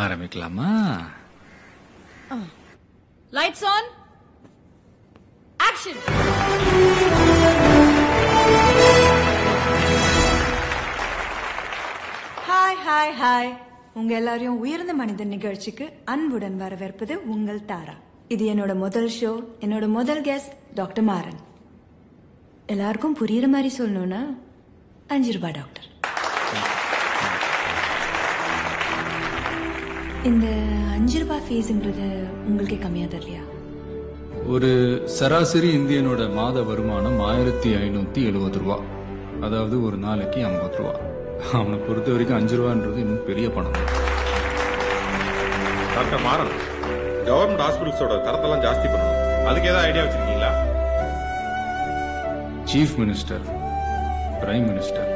ஆரம்பிக்கலாமா? Lights on, action. Hi hi hi. உங்க எல்லாரையும் உயர்ந்த மனிதன் நிகழ்ச்சிக்கு அன்புடன் வரவேற்பது உங்கள் தாரா. இது என்னோட முதல் ஷோ. என்னோட முதல் கெஸ்ட் டாக்டர் மாறன். எல்லாருக்கும் புரியுற மாதிரி சொல்லணும்னா 5 ரூபாய் டாக்டர். இந்த 5 ரூபாய் ஃபீஸ்ங்கிறது உங்களுக்கே கம்மியா தெரியலையா? ஒரு சராசரி இந்தியனோட மாத வருமானம் 1570 ரூபா. அதாவது ஒரு நாளைக்கு 50 ரூபா. அவனை பொறுத்த வரைக்கும் 5 ரூபான்றது இன்னும் பெரிய பணம். டாக்டர் மாறன், கவர்மெண்ட் ஹாஸ்பிட்டல்ஸோட தரத்தெல்லாம் ஜாஸ்தி பண்ணணும். அதுக்கு ஏதாவது ஐடியா வச்சிருக்கீங்களா? சீஃப் மினிஸ்டர், பிரைம் மினிஸ்டர்,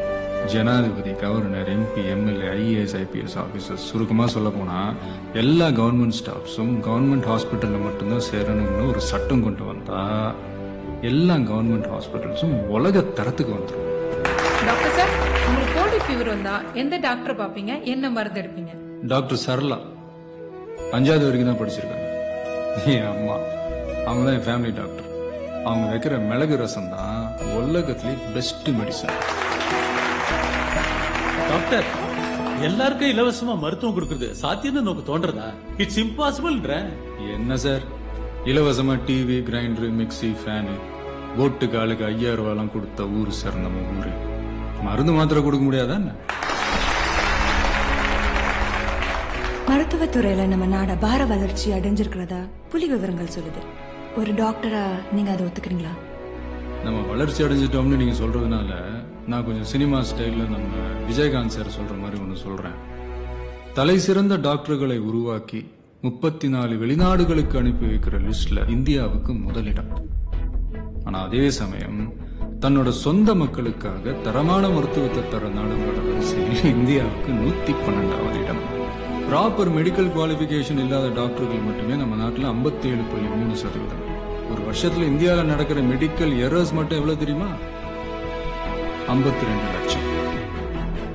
ஜனாதிபதி, governor, MP, MLA, IAS, IPS officers, சுருக்கமா சொல்ல போனா எல்லா கவர்மெண்ட் ஸ்டாஃப்ஸும் கவர்மெண்ட் ஹாஸ்பிட்டல்ல மட்டும்தான் சேரணும்னு ஒரு சட்டம் கொண்டு வந்தா எல்லா கவர்மெண்ட் ஹாஸ்பிட்டல்ஸும் உலக தரத்துக்கு வந்துடும். டாக்டர் சார், உங்களுக்கு கோல்டு ஃபீவர் வந்தா எந்த டாக்டர் பாப்பீங்க? என்ன மருந்து எடுப்பீங்க? டாக்டர் சரளா 5வது வரைக்கும் தான் படிச்சிருக்காங்க. என் அம்மா, அவங்க தான் என் ஃபேமிலி டாக்டர். அவங்க வைக்கிற மிளகு ரசம் தான் உலகத்திலே பெஸ்ட் மெடிசன். டாக்டர், எல்லாருக்கும் இலவசமா மருத்துவம் கொடுக்கறது சாத்தியம் நமக்கு தோன்றதா? It's impossible. என்ன சார், இலவசமா டிவி, கிரைண்டர், மிக்சி, ஃபேனு, போட்டுக்கு ஆளுக்கு 5000 ரூபாய்லாம் கொடுத்த ஊரு சார் நம்ம ஊரு. மருந்து மாத்திரை கொடுக்க முடியாதா? மருத்துவத்துறையில நம்ம நாட பார வளர்ச்சி அடைஞ்சிருக்கிறதா புள்ளி விவரங்கள் சொல்லுது. ஒரு டாக்டரா நீங்க அதை ஒத்துக்கிறீங்களா? நம்ம வளர்ச்சி அடைஞ்சிட்டோம்னு நீங்க சொல்றதுனால நான் கொஞ்சம் சினிமா ஸ்டைல்ல நம்ம விஜயகாந்த் சார் சொல்ற மாதிரி ஒன்று சொல்றேன். தலை சிறந்த டாக்டர்களை உருவாக்கி 34 வெளிநாடுகளுக்கு அனுப்பி வைக்கிற லிஸ்ட்ல இந்தியாவுக்கு முதலிடம். ஆனா அதே சமயம் தன்னோட சொந்த மக்களுக்காக தரமான மருத்துவத்தை தர நாடுகளோட வரிசையில் இந்தியாவுக்கு 112வது இடம். ப்ராப்பர் மெடிக்கல் குவாலிபிகேஷன் இல்லாத டாக்டர்கள் மட்டுமே நம்ம நாட்டில் 57.3%. ஒரு வருஷத்துல இந்தியாவில் நடக்கிற மெடிக்கல் எரர்ஸ் மட்டும் எவ்வளவு தெரியுமா? 52 லட்சம்.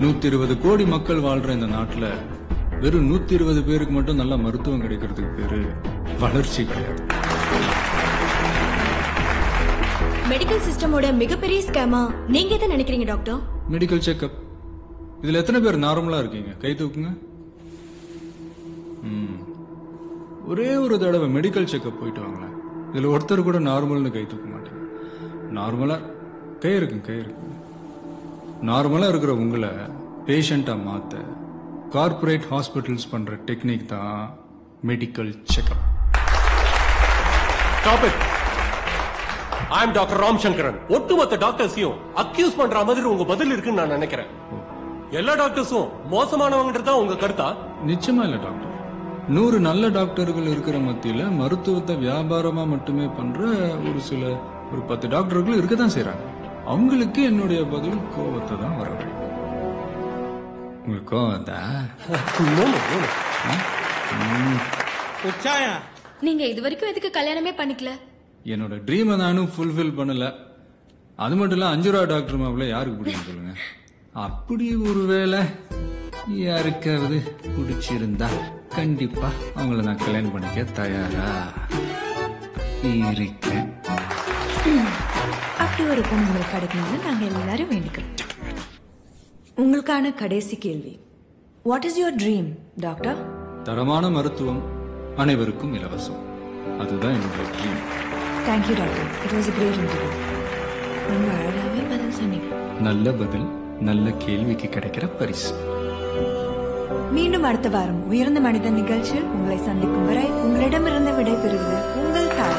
120 கோடி மக்கள் வாழ்ற இந்த நாட்டில் வெறும் 120 பேருக்கு மட்டும் நல்ல மருத்துவம் கிடைக்கிறதுக்கு பேரு வளர்ச்சி கிடையாது. மெடிக்கல் சிஸ்டமோட மிகப்பெரிய ஸ்கேமா நீங்க எதை நினைக்கிறீங்க டாக்டர்? Medical checkup. இதுல எத்தனை பேர் நார்மலா இருக்கீங்க? கை தூக்குங்க. ஒரே ஒரு தடவை மெடிக்கல் செக்அப் போயிட்டு வாங்களேன். இதுல ஒருத்தர் கூட நார்மல்னு கை தூக்க மாட்டேங்க. நார்மலா கை இருக்குங்க. நார்மலா இருக்கிற உங்களை பேஷண்டா மாத்த கார்பரேட் ஹாஸ்பிட்டல்ஸ் பண்ற டெக்னிக் தான் medical checkup. I am doctor Ramasankaran. ஒட்டுமொத்த டாக்டர்ஸையும் அக்யூஸ் பண்ற மாதிரி உங்க பதில் இருக்குன்னு நான் நினைக்கிறேன். எல்லா டாக்டர்ஸும் மோசமானவங்கன்றதா உங்க கருத்தா? நிச்சயமா இல்ல டாக்டர். 100 நல்ல டாக்டர்கள் இருக்கிற மத்தியில மருத்துவத்தை வியாபாரமா மட்டுமே பண்ற ஒரு 10 டாக்டர்கள் இருக்கதான் செய்யறாங்க. அவங்களுக்கு என்னுடைய பதில் கோபத்தை தான் வரவழைக்கும். உங்களுக்கு கோவத்தா? நீங்க இது வரைக்கும் எதுக்கு கல்யாணமே பண்ணிக்கல? என்னோட ட்ரீமை நானும் ஃபுல்ஃபில் பண்ணல. அது மட்டும் இல்ல 5 ரூபா டாக்டர் மாப்பிள்ள யாருக்கு பிடிக்கும் சொல்லுங்க? அப்படி ஒருவேளை யாருக்காவது பிடிச்சிருந்தா கண்டிப்பா அவங்கள நான் கல்யாணம் பண்ணிக்க தயாரா இருக்கேன். அப்படி ஒரு பொண்ணு உங்களுக்கு கிடைக்கணும்னு நாங்க எல்லாரும் வேண்டிக்கிறோம். உங்களுக்கான கடைசி கேள்வி, what is your dream doctor? தரமான மருத்துவம், அனைவருக்கும் இலவசம். அதுதான் என்னுடைய dream. Thank you doctor. It was a great interview. ரொம்ப அழகாவே பதில் சொன்னீங்க. நல்ல பதில் நல்ல கேள்விக்கு கிடைக்கிற பரிசு. மீண்டும் அடுத்த வாரம் உயர்ந்த மனிதன் நிகழ்ச்சியில் உங்களை சந்திக்கும் வரை உங்களிடமிருந்து விடைபெறுவது உங்கள் தாய்.